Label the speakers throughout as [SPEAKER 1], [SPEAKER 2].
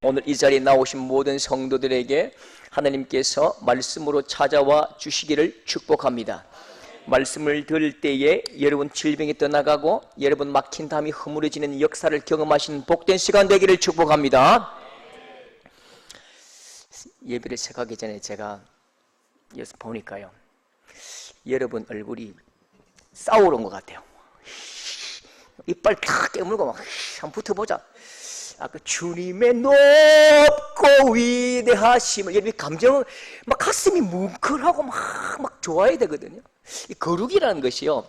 [SPEAKER 1] 오늘 이 자리에 나오신 모든 성도들에게 하나님께서 말씀으로 찾아와 주시기를 축복합니다. 말씀을 들을 때에 여러분 질병이 떠나가고 여러분 막힌 담이 허물어지는 역사를 경험하시는 복된 시간 되기를 축복합니다. 예배를 시작하기 전에 제가 여기서 보니까요, 여러분 얼굴이 싸우러 온 것 같아요. 이빨 다 깨물고 막 한번 붙어보자. 아까 주님의 높고 위대하심을, 여러분 감정은 막 가슴이 뭉클하고 막 좋아야 되거든요. 이 거룩이라는 것이요,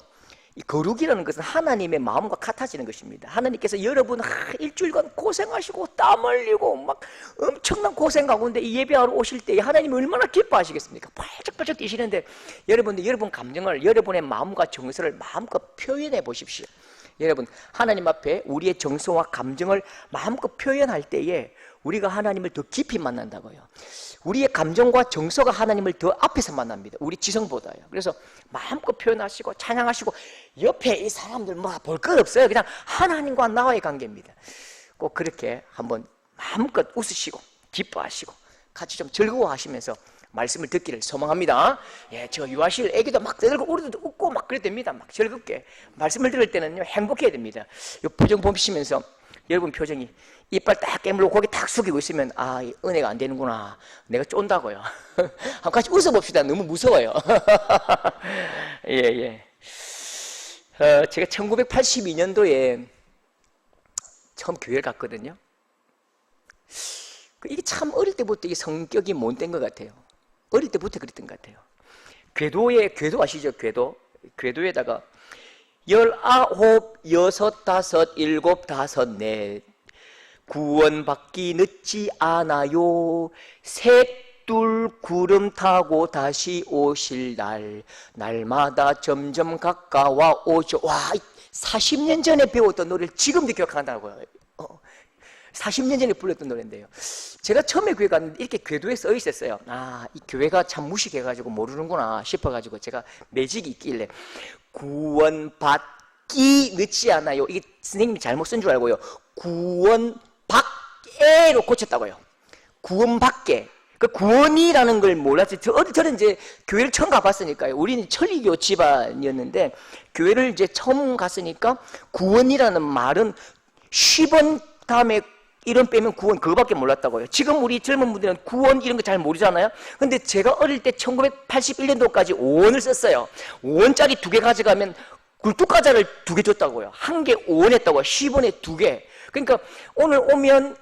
[SPEAKER 1] 이 거룩이라는 것은 하나님의 마음과 같아지는 것입니다. 하나님께서 여러분 일주일간 고생하시고 땀 흘리고 막 엄청난 고생 가운데 이 예배하러 오실 때 하나님이 얼마나 기뻐하시겠습니까? 발쩍발쩍 뛰시는데 여러분들 여러분 감정을, 여러분의 마음과 정서를 마음껏 표현해 보십시오. 여러분 하나님 앞에 우리의 정서와 감정을 마음껏 표현할 때에 우리가 하나님을 더 깊이 만난다고요. 우리의 감정과 정서가 하나님을 더 앞에서 만납니다. 우리 지성보다요. 그래서 마음껏 표현하시고 찬양하시고, 옆에 이 사람들 뭐 볼 것 없어요. 그냥 하나님과 나와의 관계입니다. 꼭 그렇게 한번 마음껏 웃으시고 기뻐하시고 같이 좀 즐거워하시면서 말씀을 듣기를 소망합니다. 예, 저 유아실 애기도 막 떠들고 우리도 웃고 막 그랬답니다. 막 즐겁게 말씀을 들을 때는요 행복해야 됩니다. 이 표정 보시면서 여러분 표정이 이빨 딱 깨물고 고개 탁 숙이고 있으면 아, 은혜가 안 되는구나, 내가 쫀다고요. 한번 같이 웃어봅시다. 너무 무서워요. 예. 제가 1982년도에 처음 교회를 갔거든요. 이게 참 어릴 때부터 이 성격이 못된 것 같아요. 어릴 때부터 그랬던 것 같아요. 궤도 아시죠? 궤도에다가 19, 6, 5, 7, 5, 4 구원받기 늦지 않아요. 셋둘 구름 타고 다시 오실 날, 날마다 점점 가까워 오죠. 와, 40년 전에 배웠던 노래를 지금도 기억한다고요. 40년 전에 불렀던 노래인데요. 제가 처음에 교회 갔는데 이렇게 궤도에 써 있었어요. 아, 이 교회가 참 무식해가지고 모르는구나 싶어가지고 제가 매직이 있길래 구원받기 늦지 않아요. 이게 선생님이 잘못 쓴 줄 알고요. 구원받게로 고쳤다고요. 구원받게. 그 구원이라는 걸 몰랐어요. 저는 이제 교회를 처음 가봤으니까요. 우리는 천리교 집안이었는데 교회를 이제 처음 갔으니까 구원이라는 말은 10원 다음에 이름 빼면 구원, 그거밖에 몰랐다고요. 지금 우리 젊은 분들은 구원 이런 거 잘 모르잖아요. 근데 제가 어릴 때 1981년도까지 5원을 썼어요. 5원짜리 2개 가져가면 굴뚝과자를 2개 줬다고요. 한 개 5원 했다고요. 10원에 2개. 그러니까 오늘 오면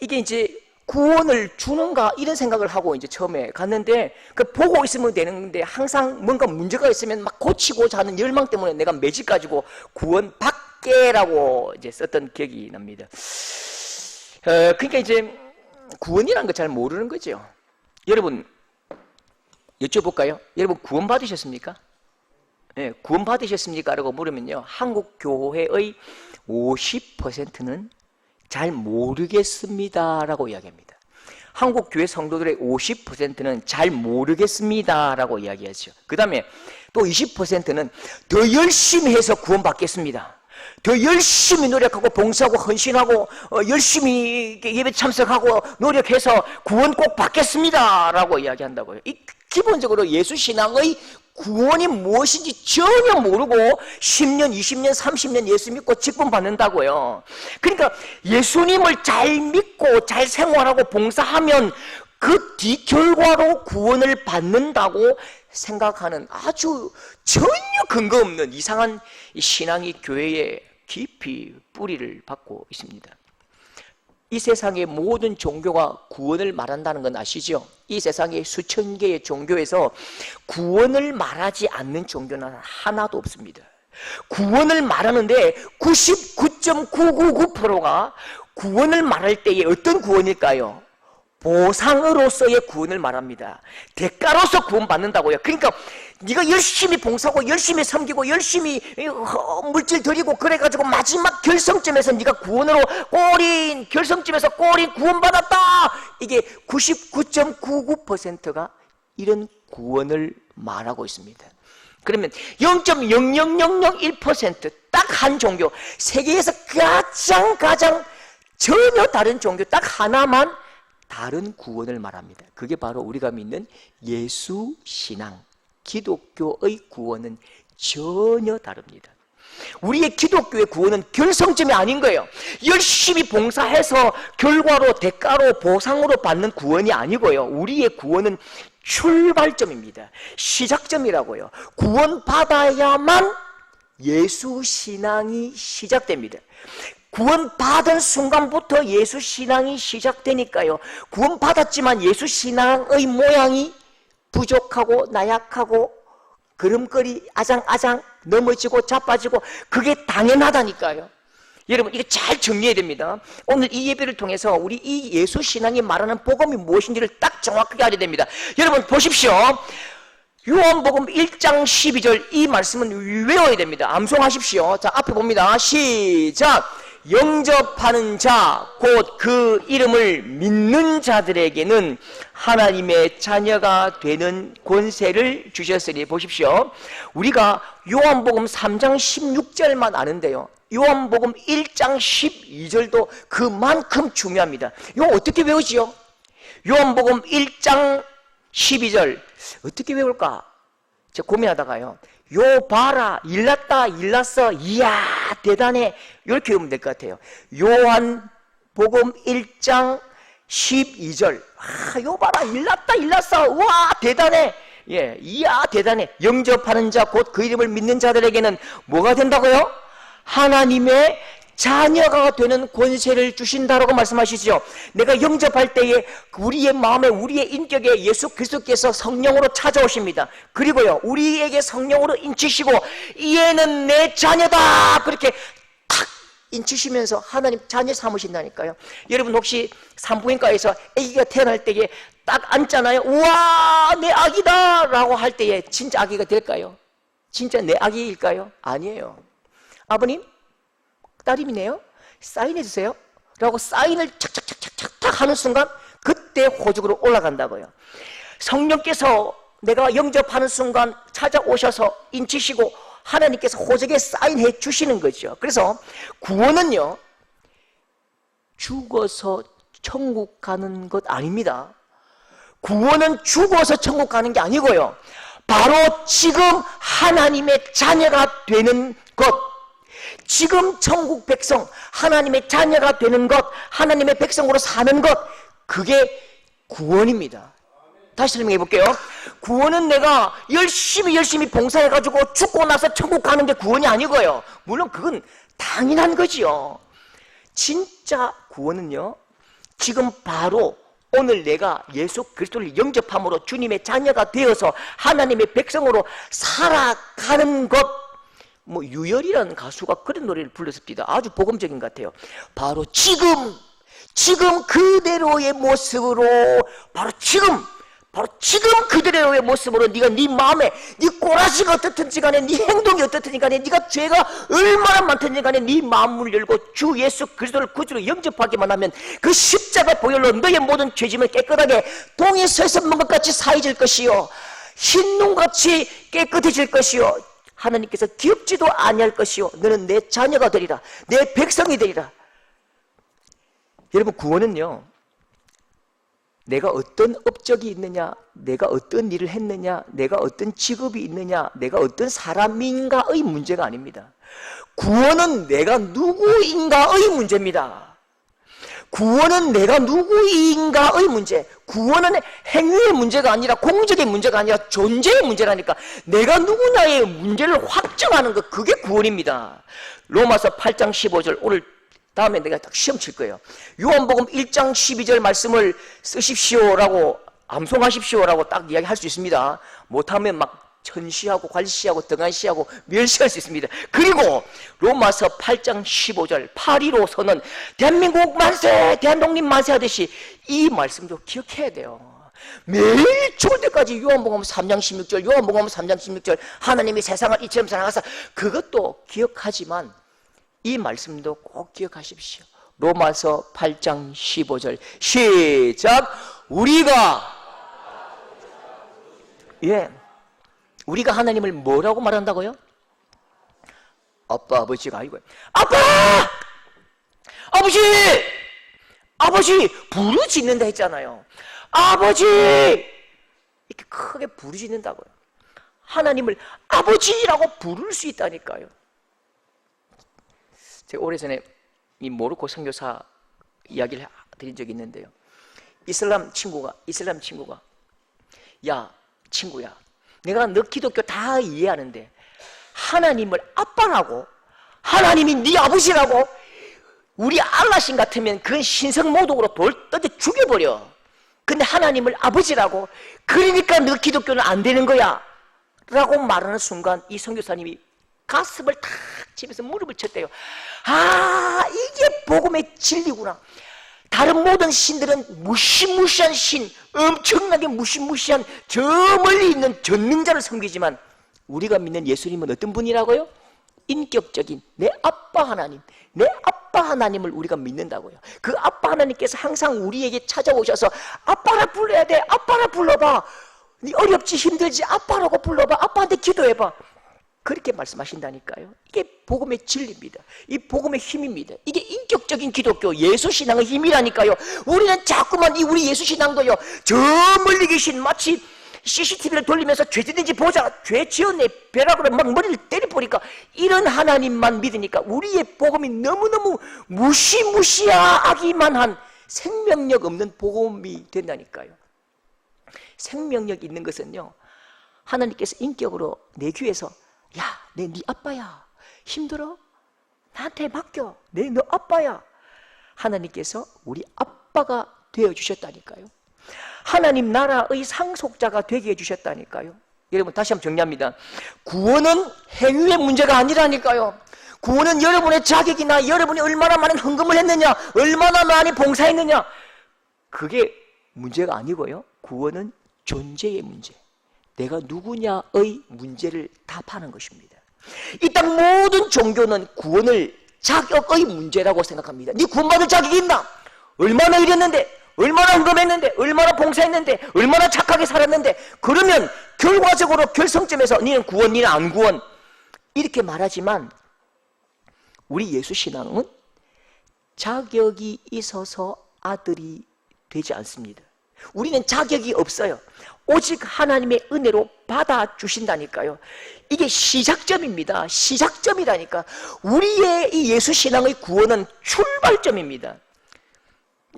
[SPEAKER 1] 이게 이제 구원을 주는가 이런 생각을 하고 이제 처음에 갔는데, 그 보고 있으면 되는데 항상 뭔가 문제가 있으면 막 고치고자 하는 열망 때문에 내가 매직 가지고 구원 받게라고 이제 썼던 기억이 납니다. 그러니까 이제 구원이라는 거 잘 모르는 거죠. 여러분 여쭤볼까요? 여러분 구원 받으셨습니까? 네, 구원 받으셨습니까? 라고 물으면요, 한국 교회의 50%는 잘 모르겠습니다 라고 이야기합니다. 한국 교회 성도들의 50%는 잘 모르겠습니다 라고 이야기하죠. 그 다음에 또 20%는 더 열심히 해서 구원 받겠습니다, 더 열심히 노력하고 봉사하고 헌신하고 열심히 예배 참석하고 노력해서 구원 꼭 받겠습니다 라고 이야기한다고요. 기본적으로 예수신앙의 구원이 무엇인지 전혀 모르고 10년, 20년, 30년 예수 믿고 직분 받는다고요. 그러니까 예수님을 잘 믿고 잘 생활하고 봉사하면 그 뒤 결과로 구원을 받는다고 생각하는 아주 전혀 근거 없는 이상한 신앙이 교회에 깊이 뿌리를 받고 있습니다. 이 세상의 모든 종교가 구원을 말한다는 건 아시죠? 이 세상의 수천 개의 종교에서 구원을 말하지 않는 종교는 하나도 없습니다. 구원을 말하는데 99.999%가 구원을 말할 때에 어떤 구원일까요? 보상으로서의 구원을 말합니다. 대가로서 구원받는다고요. 그러니까 네가 열심히 봉사하고 열심히 섬기고 열심히 물질 드리고 그래가지고 마지막 결성점에서 네가 구원으로 결성점에서 구원받았다, 이게 99.99%가 이런 구원을 말하고 있습니다. 그러면 0.00001% 딱 한 종교, 세계에서 가장 전혀 다른 종교 딱 하나만 다른 구원을 말합니다. 그게 바로 우리가 믿는 예수 신앙. 기독교의 구원은 전혀 다릅니다. 우리의 기독교의 구원은 결성점이 아닌 거예요. 열심히 봉사해서 결과로 대가로 보상으로 받는 구원이 아니고요. 우리의 구원은 출발점입니다. 시작점이라고요. 구원받아야만 예수 신앙이 시작됩니다. 구원받은 순간부터 예수 신앙이 시작되니까요. 구원받았지만 예수 신앙의 모양이 부족하고 나약하고 걸음걸이 아장아장 넘어지고 자빠지고 그게 당연하다니까요. 여러분 이거 잘 정리해야 됩니다. 오늘 이 예배를 통해서 우리 이 예수 신앙이 말하는 복음이 무엇인지를 딱 정확하게 알아야 됩니다. 여러분 보십시오. 요한복음 1장 12절 이 말씀은 외워야 됩니다. 암송하십시오. 자, 앞에 봅니다. 시작. 영접하는 자, 곧 그 이름을 믿는 자들에게는 하나님의 자녀가 되는 권세를 주셨으니. 보십시오. 우리가 요한복음 3장 16절만 아는데요. 요한복음 1장 12절도 그만큼 중요합니다. 이거 어떻게 외우지요? 요한복음 1장 12절 어떻게 외울까? 제가 고민하다가요. 요 봐라, 일났다, 일났어, 이야 대단해, 이렇게 외우면 될 것 같아요. 요한복음 1장 12절 요 봐라, 일났다, 일났어, 우와 대단해, 예, 이야 대단해. 영접하는 자 곧 그 이름을 믿는 자들에게는 뭐가 된다고요? 하나님의 자녀가 되는 권세를 주신다라고 말씀하시죠. 내가 영접할 때에 우리의 마음에 우리의 인격에 예수 그리스도께서 성령으로 찾아오십니다. 그리고요 우리에게 성령으로 인치시고 얘는 내 자녀다 그렇게 탁 인치시면서 하나님 자녀 삼으신다니까요. 여러분 혹시 산부인과에서 아기가 태어날 때에 딱 앉잖아요. 우와 내 아기다 라고 할 때에 진짜 아기가 될까요? 진짜 내 아기일까요? 아니에요. 아버님 딸임이네요. 사인해주세요 라고 사인을 착착착착착 하는 순간 그때 호적으로 올라간다고요. 성령께서 내가 영접하는 순간 찾아오셔서 인치시고 하나님께서 호적에 사인해 주시는 거죠. 그래서 구원은요 죽어서 천국 가는 것 아닙니다. 구원은 죽어서 천국 가는 게 아니고요 바로 지금 하나님의 자녀가 되는 것, 지금 천국 백성, 하나님의 자녀가 되는 것, 하나님의 백성으로 사는 것, 그게 구원입니다. 다시 설명해 볼게요. 구원은 내가 열심히 봉사해가지고 죽고 나서 천국 가는 게 구원이 아니고요. 물론 그건 당연한 거지요. 진짜 구원은요, 지금 바로 오늘 내가 예수 그리스도를 영접함으로 주님의 자녀가 되어서 하나님의 백성으로 살아가는 것. 뭐 유열이라는 가수가 그런 노래를 불렀습니다. 아주 복음적인 것 같아요. 바로 지금 그대로의 모습으로 바로 지금 그대로의 모습으로 네가 네 마음에 네 꼬라지가 어떻든지 간에 네 행동이 어떻든지 간에 네가 죄가 얼마나 많든지 간에 네 마음을 열고 주 예수 그리스도를 구주로 영접하기만 하면 그 십자가 보혈로 너의 모든 죄짐을 깨끗하게 동에서에서 먹은 것 같이 사해질 것이요 흰눈같이 깨끗해질 것이요 하나님께서 기업지도 아니할 것이요 너는 내 자녀가 되리라, 내 백성이 되리라. 여러분 구원은요 내가 어떤 업적이 있느냐, 내가 어떤 일을 했느냐, 내가 어떤 직업이 있느냐, 내가 어떤 사람인가의 문제가 아닙니다. 구원은 내가 누구인가의 문제입니다. 구원은 내가 누구인가의 문제, 구원은 행위의 문제가 아니라 공적의 문제가 아니라 존재의 문제라니까. 내가 누구냐의 문제를 확정하는 것, 그게 구원입니다. 로마서 8장 15절 오늘 다음에 내가 딱 시험 칠 거예요. 요한복음 1장 12절 말씀을 쓰십시오라고 암송하십시오라고 딱 이야기할 수 있습니다. 못하면 막 천시하고 관시하고 등한시하고 멸시할 수 있습니다. 그리고 로마서 8장 15절 8.15서는 대한민국 만세, 대한독립 만세 하듯이 이 말씀도 기억해야 돼요. 매일 죽을 때까지 요한복음 3장 16절 요한복음 3장 16절 하나님이 세상을 이처럼 사랑하사, 그것도 기억하지만 이 말씀도 꼭 기억하십시오. 로마서 8장 15절 시작. 우리가 하나님을 뭐라고 말한다고요? 아빠, 아버지가 아니고요. 아빠! 아버지! 아버지 부르짖는다 했잖아요. 아버지 이렇게 크게 부르짖는다고요. 하나님을 아버지라고 부를 수 있다니까요. 제가 오래전에 이 모로코 선교사 이야기를 드린 적이 있는데요. 이슬람 친구가 야 친구야, 내가 너 기독교 다 이해하는데 하나님을 아빠라고, 하나님이 네 아버지라고, 우리 알라신 같으면 그건 신성모독으로 돌 떠져 죽여버려. 근데 하나님을 아버지라고, 그러니까 너 기독교는 안 되는 거야 라고 말하는 순간 이 선교사님이 가슴을 탁 치면서 무릎을 쳤대요. 아, 이게 복음의 진리구나. 다른 모든 신들은 무시무시한 신, 엄청나게 무시무시한 저 멀리 있는 전능자를 섬기지만 우리가 믿는 예수님은 어떤 분이라고요? 인격적인 내 아빠 하나님, 내 아빠 하나님을 우리가 믿는다고요. 그 아빠 하나님께서 항상 우리에게 찾아오셔서 아빠라 불러야 돼, 아빠라 불러봐, 네 어렵지 힘들지 아빠라고 불러봐, 아빠한테 기도해봐, 그렇게 말씀하신다니까요. 이게 복음의 진리입니다. 이 복음의 힘입니다. 이게 인격적인 기독교 예수신앙의 힘이라니까요. 우리는 자꾸만 이 우리 예수신앙도요, 저 멀리 계신 마치 CCTV를 돌리면서 죄 짓는지 보자, 죄 지었네, 벼락으로 막 머리를 때려보니까 이런 하나님만 믿으니까 우리의 복음이 너무너무 무시무시하기만 한 생명력 없는 복음이 된다니까요. 생명력 있는 것은요, 하나님께서 인격으로 내 귀에서 야, 내 네 아빠야, 힘들어? 나한테 맡겨, 내 너 아빠야. 하나님께서 우리 아빠가 되어주셨다니까요. 하나님 나라의 상속자가 되게 해주셨다니까요. 여러분 다시 한번 정리합니다. 구원은 행위의 문제가 아니라니까요. 구원은 여러분의 자격이나 여러분이 얼마나 많은 헌금을 했느냐, 얼마나 많이 봉사했느냐, 그게 문제가 아니고요. 구원은 존재의 문제, 내가 누구냐의 문제를 답하는 것입니다. 이 땅 모든 종교는 구원을 자격의 문제라고 생각합니다. 네 구원받을 자격이 있나? 얼마나 일했는데, 얼마나 헌금했는데, 얼마나 봉사했는데, 얼마나 착하게 살았는데, 그러면 결과적으로 결성점에서 니는 구원, 니는 안 구원, 이렇게 말하지만 우리 예수신앙은 자격이 있어서 아들이 되지 않습니다. 우리는 자격이 없어요. 오직 하나님의 은혜로 받아주신다니까요. 이게 시작점입니다. 시작점이라니까. 우리의 이 예수신앙의 구원은 출발점입니다.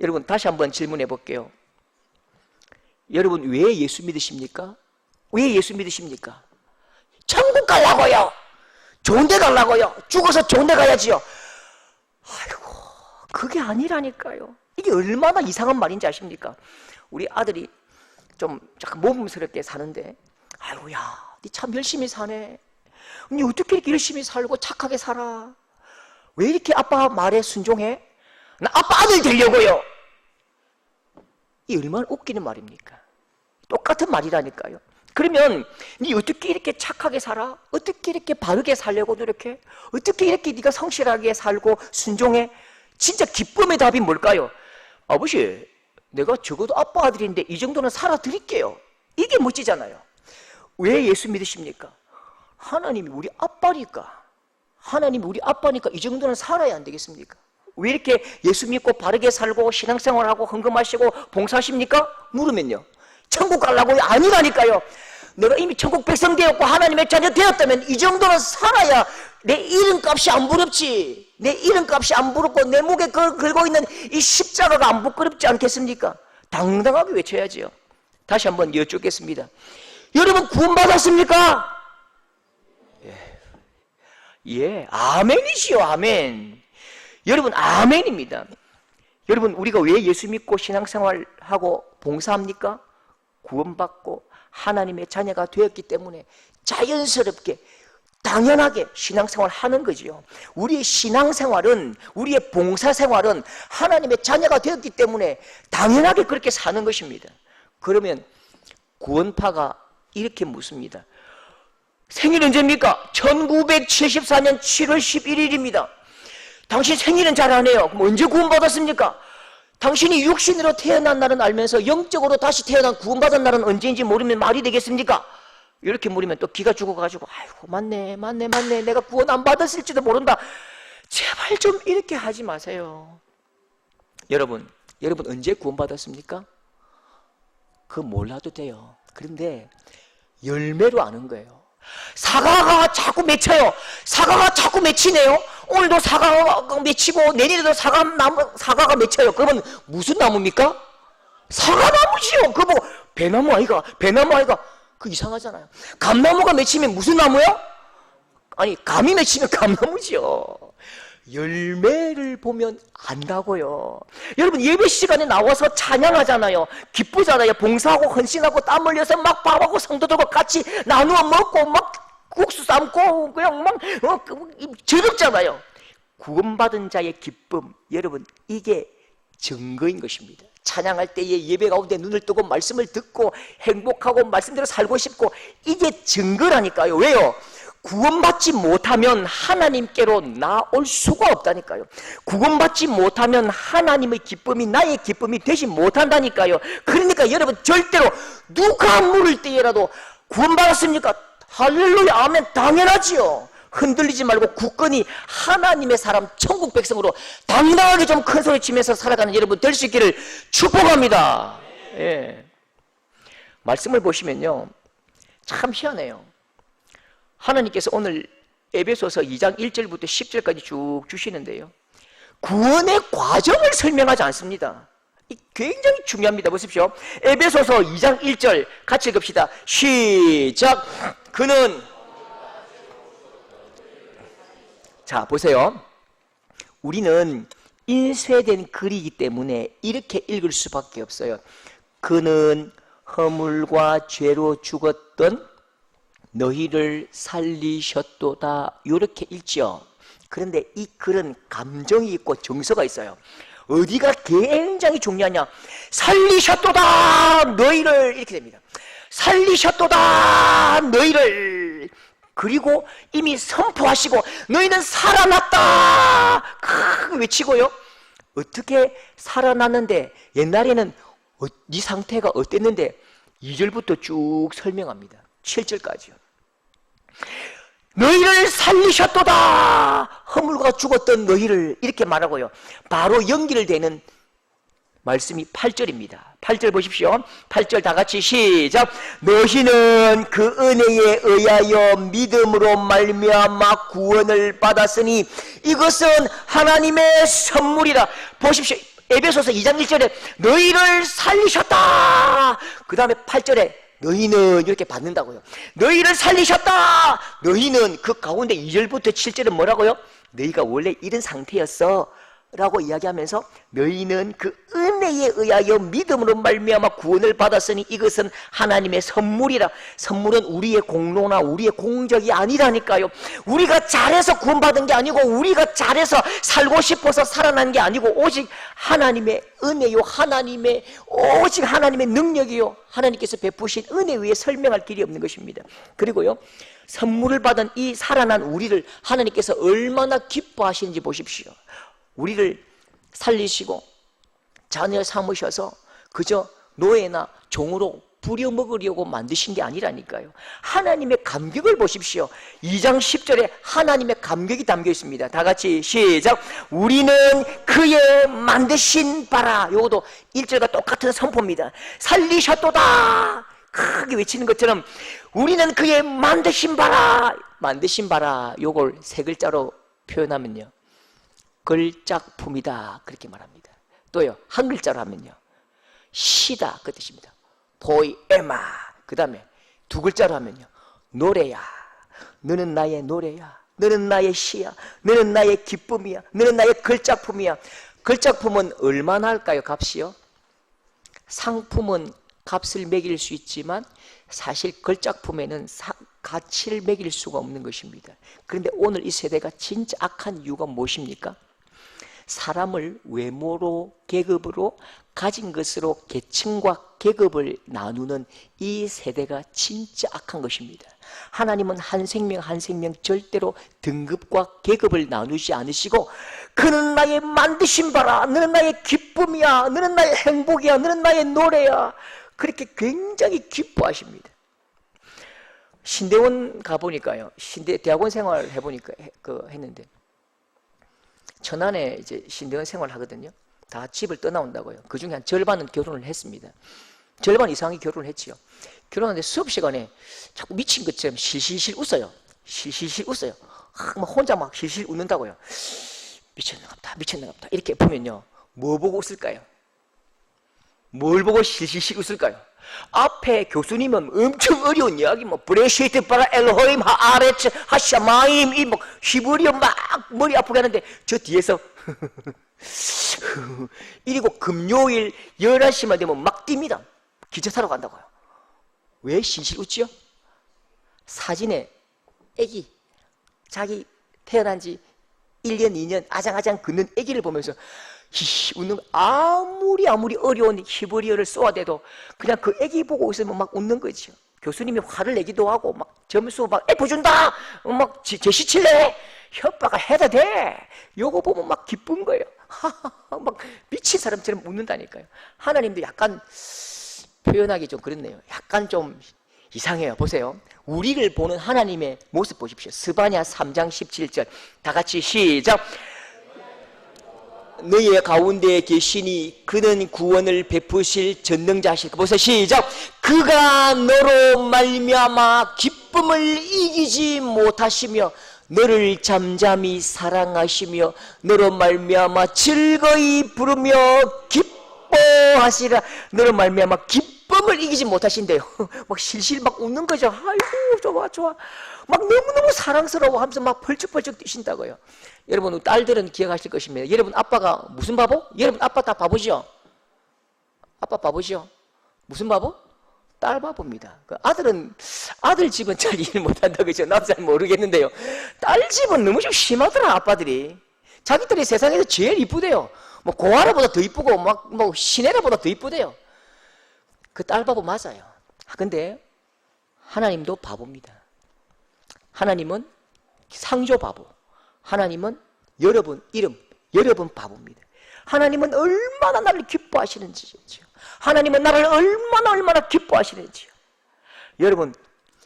[SPEAKER 1] 여러분 다시 한번 질문해 볼게요. 여러분 왜 예수 믿으십니까? 왜 예수 믿으십니까? 천국 가려고요. 좋은 데 가려고요. 죽어서 좋은 데 가야지요. 아이고, 그게 아니라니까요. 이게 얼마나 이상한 말인지 아십니까? 우리 아들이 좀 약간 모범스럽게 사는데, 아이고, 야, 니 참 열심히 사네. 니 어떻게 이렇게 열심히 살고 착하게 살아? 왜 이렇게 아빠 말에 순종해? 나 아빠 아들 되려고요. 이 얼마나 웃기는 말입니까? 똑같은 말이라니까요. 그러면 니 어떻게 이렇게 착하게 살아? 어떻게 이렇게 바르게 살려고 노력해? 어떻게 이렇게 네가 성실하게 살고 순종해? 진짜 기쁨의 답이 뭘까요? 아버지, 내가 적어도 아빠 아들인데 이 정도는 살아드릴게요. 이게 멋지잖아요. 왜 예수 믿으십니까? 하나님이 우리 아빠니까. 하나님이 우리 아빠니까 이 정도는 살아야 안 되겠습니까? 왜 이렇게 예수 믿고 바르게 살고 신앙생활하고 헌금하시고 봉사하십니까? 물으면요, 천국 가려고요? 아니라니까요. 내가 이미 천국 백성 되었고 하나님의 자녀 되었다면 이 정도는 살아야 내 이름값이 안 부럽지. 내 이름값이 안 부럽고 내 목에 걸고 있는 이 십자가가 안 부끄럽지 않겠습니까? 당당하게 외쳐야지요. 다시 한번 여쭙겠습니다. 여러분 구원받았습니까? 예, 아멘이시요, 아멘. 여러분 아멘입니다. 여러분 우리가 왜 예수 믿고 신앙생활하고 봉사합니까? 구원받고 하나님의 자녀가 되었기 때문에 자연스럽게 당연하게 신앙생활 하는 거지요. 우리의 신앙생활은, 우리의 봉사생활은 하나님의 자녀가 되었기 때문에 당연하게 그렇게 사는 것입니다. 그러면 구원파가 이렇게 묻습니다. 생일 언제입니까? 1974년 7월 11일입니다. 당신 생일은 잘 안 해요. 그럼 언제 구원받았습니까? 당신이 육신으로 태어난 날은 알면서 영적으로 다시 태어난 구원받은 날은 언제인지 모르면 말이 되겠습니까? 이렇게 물으면 또 기가 죽어가지고 아이고 맞네 내가 구원 안 받았을지도 모른다. 제발 좀 이렇게 하지 마세요. 여러분 여러분 언제 구원받았습니까? 그거 몰라도 돼요. 그런데 열매로 아는 거예요. 사과가 자꾸 맺혀요. 사과가 자꾸 맺히네요. 오늘도 사과가 맺히고 내년에도 사과가 맺혀요. 그러면 무슨 나무입니까? 사과나무지요. 그거 뭐 배나무 아이가? 배나무 아이가? 그 이상하잖아요. 감나무가 맺히면 무슨 나무요? 아니 감이 맺히면 감나무지요. 열매를 보면 안다고요. 여러분 예배 시간에 나와서 찬양하잖아요. 기쁘잖아요. 봉사하고 헌신하고 땀 흘려서 막 밥하고 성도들과 같이 나누어 먹고 막 국수 삶고 그냥 막 즐겁잖아요. 구원받은 자의 기쁨, 여러분 이게 증거인 것입니다. 찬양할 때에 예배 가운데 눈을 뜨고 말씀을 듣고 행복하고 말씀대로 살고 싶고 이게 증거라니까요. 왜요? 구원받지 못하면 하나님께로 나올 수가 없다니까요. 구원받지 못하면 하나님의 기쁨이 나의 기쁨이 되지 못한다니까요. 그러니까 여러분 절대로 누가 물을 때에라도 구원받았습니까? 할렐루야 아멘 당연하지요. 흔들리지 말고 굳건히 하나님의 사람 천국 백성으로 당당하게 좀 큰 소리 치면서 살아가는 여러분 될 수 있기를 축복합니다. 예. 말씀을 보시면요 참 희한해요. 하나님께서 오늘 에베소서 2장 1절부터 10절까지 쭉 주시는데요 구원의 과정을 설명하지 않습니다. 굉장히 중요합니다. 보십시오. 에베소서 2장 1절 같이 읽읍시다. 시작. 그는 자 보세요. 우리는 인쇄된 글이기 때문에 이렇게 읽을 수밖에 없어요. 그는 허물과 죄로 죽었던 너희를 살리셨도다 이렇게 읽죠. 그런데 이 글은 감정이 있고 정서가 있어요. 어디가 굉장히 중요하냐? 살리셨도다 너희를 이렇게 됩니다. 살리셨도다 너희를. 그리고 이미 선포하시고 너희는 살아났다 외치고요. 어떻게 살아났는데 옛날에는 네 상태가 어땠는데 2절부터 쭉 설명합니다. 7절까지요. 너희를 살리셨도다 허물과 죽었던 너희를 이렇게 말하고요. 바로 연결되는 말씀이 8절입니다. 8절 보십시오. 8절 다 같이 시작. 너희는 그 은혜에 의하여 믿음으로 말미암아 구원을 받았으니 이것은 하나님의 선물이라. 보십시오. 에베소서 2장 1절에 너희를 살리셨다. 그 다음에 8절에 너희는 이렇게 받는다고요. 너희를 살리셨다. 너희는 그 가운데 2절부터 7절은 뭐라고요? 너희가 원래 이런 상태였어 라고 이야기하면서 너희는 그 은혜에 의하여 믿음으로 말미암아 구원을 받았으니 이것은 하나님의 선물이라. 선물은 우리의 공로나 우리의 공적이 아니라니까요. 우리가 잘해서 구원받은 게 아니고 우리가 잘해서 살고 싶어서 살아난 게 아니고 오직 하나님의 은혜요 오직 하나님의 능력이요 하나님께서 베푸신 은혜 위에 설명할 길이 없는 것입니다. 그리고요 선물을 받은 이 살아난 우리를 하나님께서 얼마나 기뻐하시는지 보십시오. 우리를 살리시고 자녀 삼으셔서 그저 노예나 종으로 부려먹으려고 만드신 게 아니라니까요. 하나님의 감격을 보십시오. 2장 10절에 하나님의 감격이 담겨 있습니다. 다 같이 시작. 우리는 그의 만드신 바라. 요것도 1절과 똑같은 선포입니다. 살리셨도다 크게 외치는 것처럼 우리는 그의 만드신 바라. 만드신 바라 요걸 세 글자로 표현하면요 걸작품이다 그렇게 말합니다. 또요 한 글자로 하면요 시다 그 뜻입니다. 포이에마. 그 다음에 두 글자로 하면요 노래야. 너는 나의 노래야. 너는 나의 시야. 너는 나의 기쁨이야. 너는 나의 걸작품이야. 걸작품은 얼마나 할까요? 값이요? 상품은 값을 매길 수 있지만 사실 걸작품에는 가치를 매길 수가 없는 것입니다. 그런데 오늘 이 세대가 진짜 악한 이유가 무엇입니까? 사람을 외모로 계급으로 가진 것으로 계층과 계급을 나누는 이 세대가 진짜 악한 것입니다. 하나님은 한 생명 한 생명 절대로 등급과 계급을 나누지 않으시고 그는 나의 만드신 바라. 너는 나의 기쁨이야. 너는 나의 행복이야. 너는 나의 노래야. 그렇게 굉장히 기뻐하십니다. 신대원 가보니까요. 대학원 생활 해보니까 했는데 천안에 이제 신대원 생활을 하거든요. 다 집을 떠나온다고요. 그 중에 한 절반은 결혼을 했습니다. 절반 이상이 결혼을 했지요. 결혼하는데 수업 시간에 자꾸 미친 것처럼 실실실 웃어요. 실실실 웃어요. 막 혼자 막 실실 웃는다고요. 미쳤나갑다, 미쳤나갑다. 이렇게 보면요, 뭐 보고 웃을까요? 뭘 보고 실실실 웃을까요? 앞에 교수님은 엄청 어려운 이야기, 뭐 브레시트 바라 엘로힘 하아레츠 하샤마임 이 뭐 히브리어 막 머리 아프게 하는데 저 뒤에서 이리고 금요일 11시만 되면 막 뜁니다. 기차 타러 간다고요. 왜 실실 웃지요? 사진에 애기, 자기 태어난 지 1년, 2년 아장아장 긋는 애기를 보면서 웃는 거. 아무리 어려운 히브리어를 쏘아대도 그냥 그 애기 보고 있으면 막 웃는 거죠. 교수님이 화를 내기도 하고 막 점수 막 F 준다, 막 제시 칠래, 협박을 해도 돼. 요거 보면 막 기쁜 거예요. 막 미친 사람처럼 웃는다니까요. 하나님도 약간 표현하기 좀 그렇네요. 약간 좀 이상해요. 보세요. 우리를 보는 하나님의 모습 보십시오. 스바냐 3장 17절 다 같이 시작. 너희 가운데 계시니 그는 구원을 베푸실 전능자시니까. 보세요. 시작. 그가 너로 말미암아 기쁨을 이기지 못하시며 너를 잠잠히 사랑하시며 너로 말미암아 즐거이 부르며 기뻐하시라. 너로 말미암아 기쁨을 이기지 못하신대요. 막 실실 막 웃는 거죠. 아이고 좋아 막 너무너무 사랑스러워 하면서 막 펄쩍펄쩍 뛰신다고요. 여러분 딸들은 기억하실 것입니다. 여러분 아빠가 무슨 바보? 여러분 아빠 다 바보죠? 아빠 바보죠? 무슨 바보? 딸 바보입니다. 그 아들 집은 잘 일 못한다 그죠? 나도 잘 모르겠는데요. 딸 집은 너무 좀 심하더라. 아빠들이 자기들이 세상에서 제일 이쁘대요. 뭐 고아라보다 더 이쁘고 뭐 시내라보다 더 이쁘대요. 그 딸 바보 맞아요. 근데 하나님도 바보입니다. 하나님은 상조 바보. 하나님은 여러분 이름, 여러분 바보입니다. 하나님은 얼마나 나를 기뻐하시는지요. 하나님은 나를 얼마나 기뻐하시는지요. 여러분,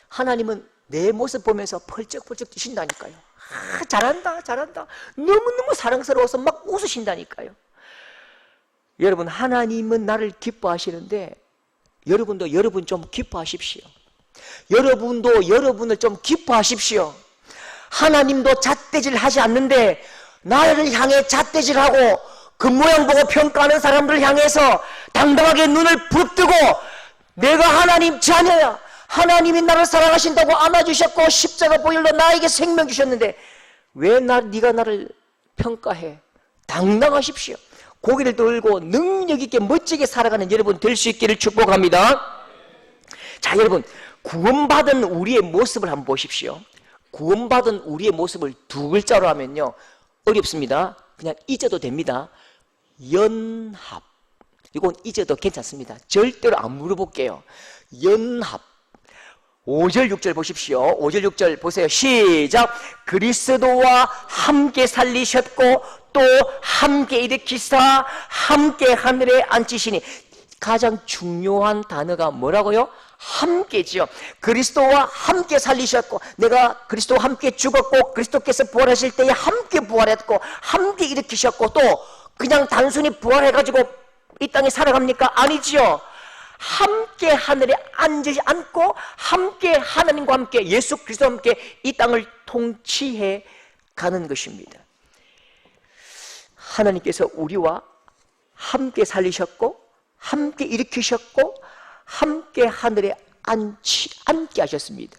[SPEAKER 1] 하나님은 내 모습 보면서 펄쩍펄쩍 뛰신다니까요. 잘한다. 너무너무 사랑스러워서 막 웃으신다니까요. 여러분, 하나님은 나를 기뻐하시는데 여러분도 여러분 좀 기뻐하십시오. 여러분도 여러분을 좀 기뻐하십시오. 하나님도 잣대질 하지 않는데 나를 향해 잣대질하고 그 모양 보고 평가하는 사람들을 향해서 당당하게 눈을 부릅뜨고 내가 하나님 자녀야, 하나님이 나를 사랑하신다고 안아주셨고 십자가 보혈로 나에게 생명 주셨는데 왜 네가 나를 평가해? 당당하십시오. 고개를 들고 능력 있게 멋지게 살아가는 여러분 될 수 있기를 축복합니다. 자, 여러분, 구원받은 우리의 모습을 한번 보십시오. 구원받은 우리의 모습을 두 글자로 하면요, 어렵습니다. 그냥 잊어도 됩니다. 연합. 이건 잊어도 괜찮습니다. 절대로 안 물어볼게요. 연합. 5절 6절 보십시오. 5절 6절 보세요. 시작. 그리스도와 함께 살리셨고 또 함께 일으키사 함께 하늘에 앉히시니. 가장 중요한 단어가 뭐라고요? 함께지요. 그리스도와 함께 살리셨고 내가 그리스도와 함께 죽었고 그리스도께서 부활하실 때에 함께 부활했고 함께 일으키셨고 또 그냥 단순히 부활해가지고 이 땅에 살아갑니까? 아니지요. 함께 하늘에 앉고 함께 하나님과 함께 예수 그리스도와 함께 이 땅을 통치해 가는 것입니다. 하나님께서 우리와 함께 살리셨고 함께 일으키셨고 함께 하늘에 앉게 하셨습니다.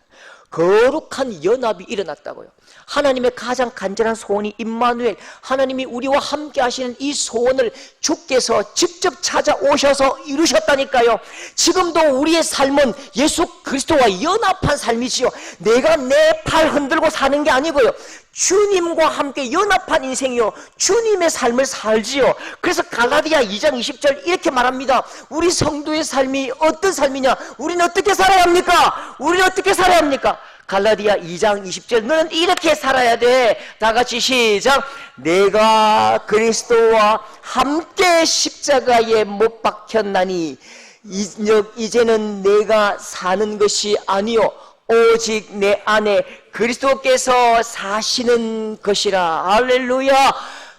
[SPEAKER 1] 거룩한 연합이 일어났다고요. 하나님의 가장 간절한 소원이 임마누엘, 하나님이 우리와 함께 하시는 이 소원을 주께서 직접 찾아오셔서 이루셨다니까요. 지금도 우리의 삶은 예수 그리스도와 연합한 삶이지요. 내가 내 팔 흔들고 사는 게 아니고요. 주님과 함께 연합한 인생이요, 주님의 삶을 살지요. 그래서 갈라디아 2장 20절 이렇게 말합니다. 우리 성도의 삶이 어떤 삶이냐? 우리는 어떻게 살아야 합니까? 갈라디아 2장 20절 너는 이렇게 살아야 돼. 다 같이 시작. 내가 그리스도와 함께 십자가에 못 박혔나니 이제는 내가 사는 것이 아니요 오직 내 안에 그리스도께서 사시는 것이라. 할렐루야.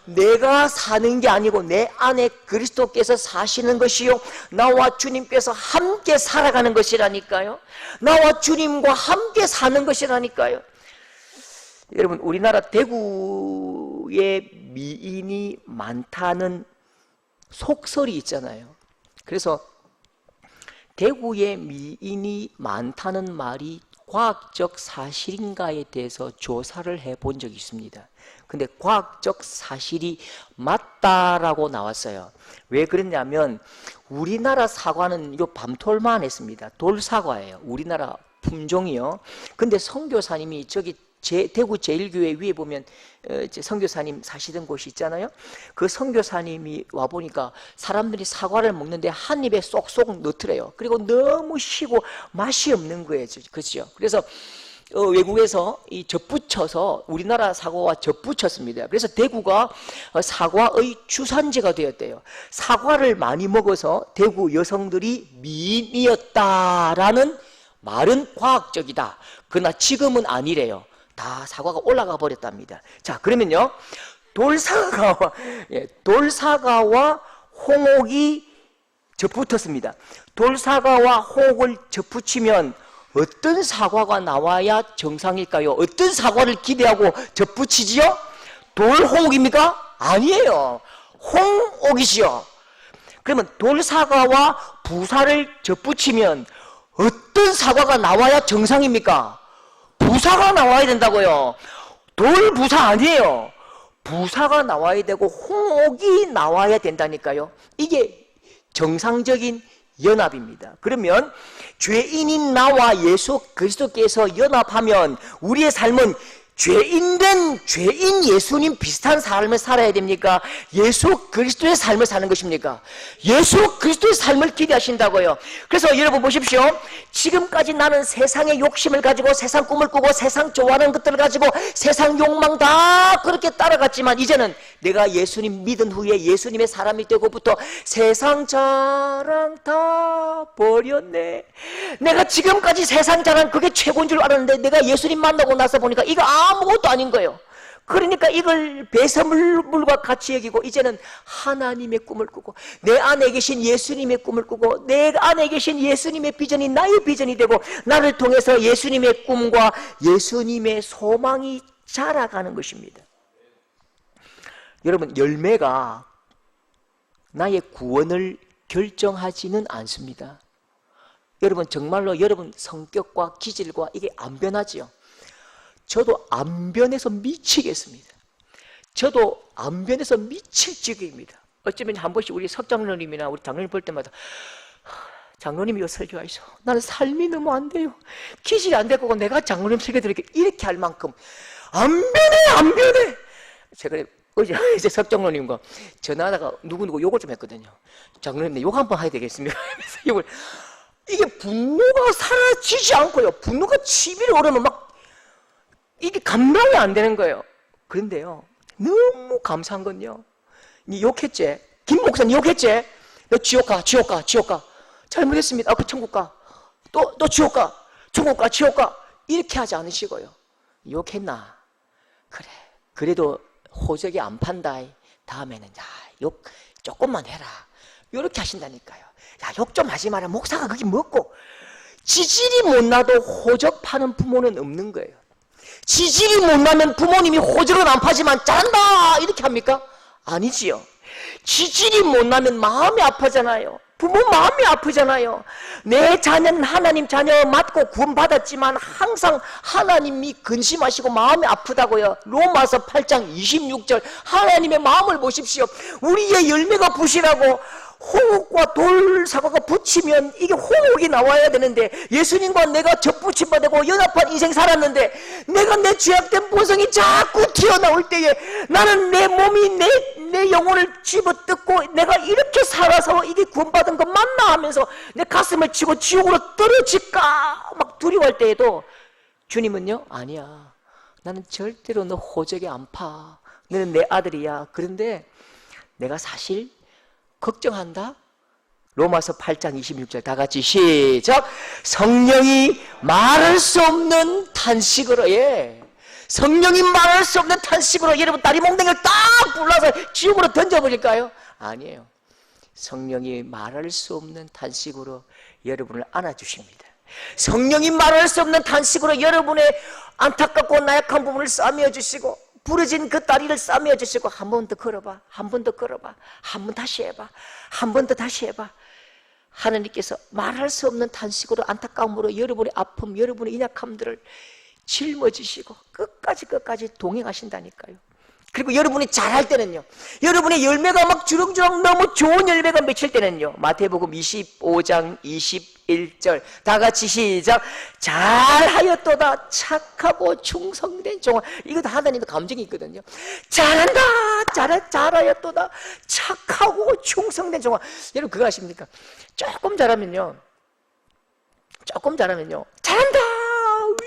[SPEAKER 1] 내가 사는 게 아니고 내 안에 그리스도께서 사시는 것이요, 나와 주님께서 함께 살아가는 것이라니까요. 나와 주님과 함께 사는 것이라니까요. 여러분, 우리나라 대구에 미인이 많다는 속설이 있잖아요. 그래서 대구에 미인이 많다는 말이 과학적 사실인가에 대해서 조사를 해본 적이 있습니다. 근데 과학적 사실이 맞다라고 나왔어요. 왜 그랬냐면 우리나라 사과는 요 밤톨만 했습니다. 돌사과예요. 우리나라 품종이요. 근데 선교사님이 저기 대구 제1교회 위에 보면 선교사님 사시던 곳이 있잖아요. 그 선교사님이 와보니까 사람들이 사과를 먹는데 한 입에 쏙쏙 넣더래요. 그리고 너무 시고 맛이 없는 거예요. 그렇죠? 그래서 외국에서 이 접붙여서 우리나라 사과와 접붙였습니다. 그래서 대구가 사과의 주산지가 되었대요. 사과를 많이 먹어서 대구 여성들이 미인이었다라는 말은 과학적이다. 그러나 지금은 아니래요. 다 사과가 올라가 버렸답니다. 자, 그러면요, 돌사과와 홍옥이 접붙었습니다. 돌사과와 홍옥을 접붙이면 어떤 사과가 나와야 정상일까요? 어떤 사과를 기대하고 접붙이지요? 돌홍옥입니까? 아니에요. 홍옥이지요. 그러면 돌사과와 부사를 접붙이면 어떤 사과가 나와야 정상입니까? 부사가 나와야 된다고요. 돌부사 아니에요. 부사가 나와야 되고 홍옥이 나와야 된다니까요. 이게 정상적인 연합입니다. 그러면 죄인인 나와 예수 그리스도께서 연합하면 우리의 삶은 죄인된 죄인 예수님 비슷한 삶을 살아야 됩니까? 예수 그리스도의 삶을 사는 것입니까? 예수 그리스도의 삶을 기대하신다고요. 그래서 여러분 보십시오. 지금까지 나는 세상의 욕심을 가지고 세상 꿈을 꾸고 세상 좋아하는 것들을 가지고 세상 욕망 다 그렇게 따라갔지만 이제는 내가 예수님 믿은 후에 예수님의 사람이 되고부터 세상 자랑 다 버렸네. 내가 지금까지 세상 자랑 그게 최고인 줄 알았는데 내가 예수님 만나고 나서 보니까 이거 아무것도 아닌 거예요. 그러니까 이걸 배설물과 같이 여기고 이제는 하나님의 꿈을 꾸고 내 안에 계신 예수님의 꿈을 꾸고 내 안에 계신 예수님의 비전이 나의 비전이 되고 나를 통해서 예수님의 꿈과 예수님의 소망이 자라가는 것입니다. 여러분, 열매가 나의 구원을 결정하지는 않습니다. 여러분, 정말로 여러분 성격과 기질과 이게 안 변하지요. 저도 안 변해서 미치겠습니다. 저도 안 변해서 미칠 지경입니다. 어쩌면 한 번씩 우리 석장로님이나 우리 장로님 볼 때마다 장로님이 요 설교하셔. 나는 삶이 너무 안 돼요. 기질이 안 될 거고 내가 장로님 설교 드릴게 이렇게 할 만큼 안 변해, 안 변해. 제가 어제 이제 석장로님과 전화하다가 누구누구 욕을 좀 했거든요. 장로님, 욕 한번 해야 되겠습니까? 욕을. 이게 분노가 사라지지 않고요. 분노가 치밀어 오르면 막 이게 감당이 안 되는 거예요. 그런데요, 너무 감사한 건요, 니 욕했지? 김 목사님 욕했지? 너 지옥 가, 지옥 가, 지옥 가. 잘못했습니다. 그 천국 가. 또 지옥 가, 천국 가, 지옥 가. 이렇게 하지 않으시고요. 욕했나? 그래. 그래도 호적이 안 판다. 다음에는 야, 욕 조금만 해라. 이렇게 하신다니까요. 야, 욕 좀 하지 마라. 목사가 그게 뭐고? 지질이 못 나도 호적 파는 부모는 없는 거예요. 지질이 못 나면 부모님이 호적은 안 파지만 잘한다 이렇게 합니까? 아니지요. 지질이 못 나면 마음이 아프잖아요. 부모 마음이 아프잖아요. 내 자녀는 하나님 자녀 맞고 구원받았지만 항상 하나님이 근심하시고 마음이 아프다고요. 로마서 8장 26절 하나님의 마음을 보십시오. 우리의 열매가 부실하고 홍옥과 돌사과가 붙이면 이게 홍옥이 나와야 되는데 예수님과 내가 접붙임 받고 연합한 인생 살았는데 내가 내 죄악된 본성이 자꾸 튀어나올 때에 나는 내 몸이 내 영혼을 집어뜯고 내가 이렇게 살아서 이게 구원받은 것 맞나 하면서 내 가슴을 치고 지옥으로 떨어질까 막 두려워할 때에도 주님은요, 아니야, 나는 절대로 너 호적에 안 파. 너는 내 아들이야. 그런데 내가 사실 걱정한다. 로마서 8장 26절 다 같이 시작. 성령이 말할 수 없는 탄식으로, 성령이 말할 수 없는 탄식으로 여러분 다리 몽둥이를 딱 불러서 지옥으로 던져버릴까요? 아니에요. 성령이 말할 수 없는 탄식으로 여러분을 안아주십니다. 성령이 말할 수 없는 탄식으로 여러분의 안타깝고 나약한 부분을 싸매어 주시고 부러진 그 다리를 싸매어 주시고 한 번 더 걸어봐, 한 번 더 걸어봐, 한 번 다시 해봐, 한 번 더 다시 해봐. 하나님께서 말할 수 없는 탄식으로 안타까움으로 여러분의 아픔, 여러분의 연약함들을 짊어지시고 끝까지 동행하신다니까요. 그리고 여러분이 잘할 때는요, 여러분의 열매가 막 주렁주렁 너무 좋은 열매가 맺힐 때는요, 마태복음 25장 21절 다 같이 시작. 잘하였도다 착하고 충성된 종아. 이것도 하나님의 감정이 있거든요. 잘한다, 잘하였도다 착하고 충성된 종아. 여러분 그거 아십니까? 조금 잘하면요 잘한다,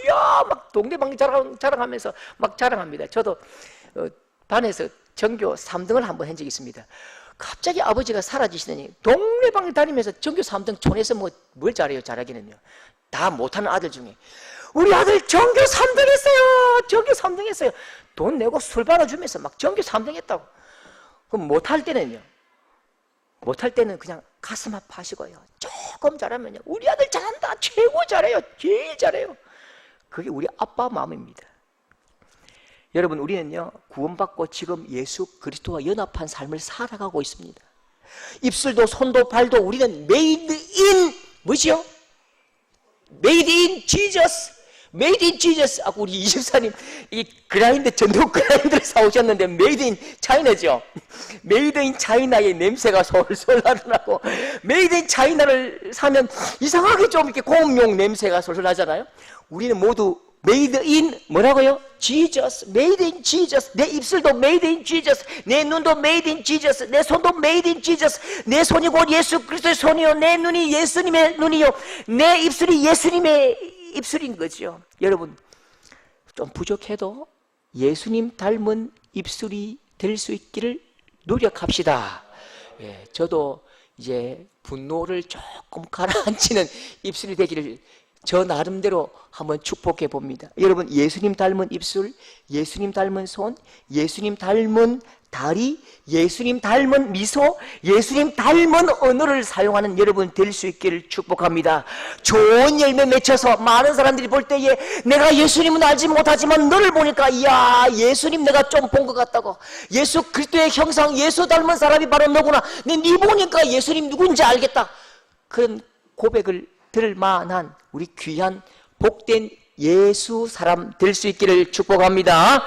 [SPEAKER 1] 이야 막 동네방 자랑하면서 막 자랑합니다. 저도 반에서 전교 3등을 한번 한 적이 있습니다. 갑자기 아버지가 사라지시더니 동네방에 다니면서 전교 3등 촌에서 뭘 잘해요? 잘하기는요, 다 못하는 아들 중에 우리 아들 전교 3등 했어요, 전교 3등 했어요. 돈 내고 술 받아주면서 막 전교 3등 했다고. 그럼 못할 때는 그냥 가슴 아파하시고요, 조금 잘하면요, 우리 아들 잘한다, 최고 잘해요, 제일 잘해요. 그게 우리 아빠 마음입니다. 여러분, 우리는요 구원받고 지금 예수 그리스도와 연합한 삶을 살아가고 있습니다. 입술도 손도 발도 우리는 made in 뭐죠? made in Jesus, made in Jesus. 아까 우리 이집사님 이 그라인더 전동 그라인더를 사오셨는데 made in China죠. made in China의 냄새가 솔솔 나고, made in China를 사면 이상하게 좀 이렇게 공용 냄새가 솔솔 나잖아요. 우리는 모두 made in 뭐라고요? Jesus, made in Jesus. 내 입술도 made in Jesus, 내 눈도 made in Jesus, 내 손도 made in Jesus. 내 손이 곧 예수 그리스도의 손이요, 내 눈이 예수님의 눈이요, 내 입술이 예수님의 입술인 거죠. 여러분, 좀 부족해도 예수님 닮은 입술이 될 수 있기를 노력합시다. 예, 저도 이제 분노를 조금 가라앉히는 입술이 되기를 저 나름대로 한번 축복해 봅니다. 여러분, 예수님 닮은 입술, 예수님 닮은 손, 예수님 닮은 다리, 예수님 닮은 미소, 예수님 닮은 언어를 사용하는 여러분 될 수 있기를 축복합니다. 좋은 열매 맺혀서 많은 사람들이 볼 때에 내가 예수님은 알지 못하지만 너를 보니까 이야, 예수님 내가 좀 본 것 같다고, 예수 그리스도의 형상, 예수 닮은 사람이 바로 너구나, 네 보니까 예수님 누군지 알겠다, 그런 고백을 들을 만한 우리 귀한 복된 예수 사람 될 수 있기를 축복합니다.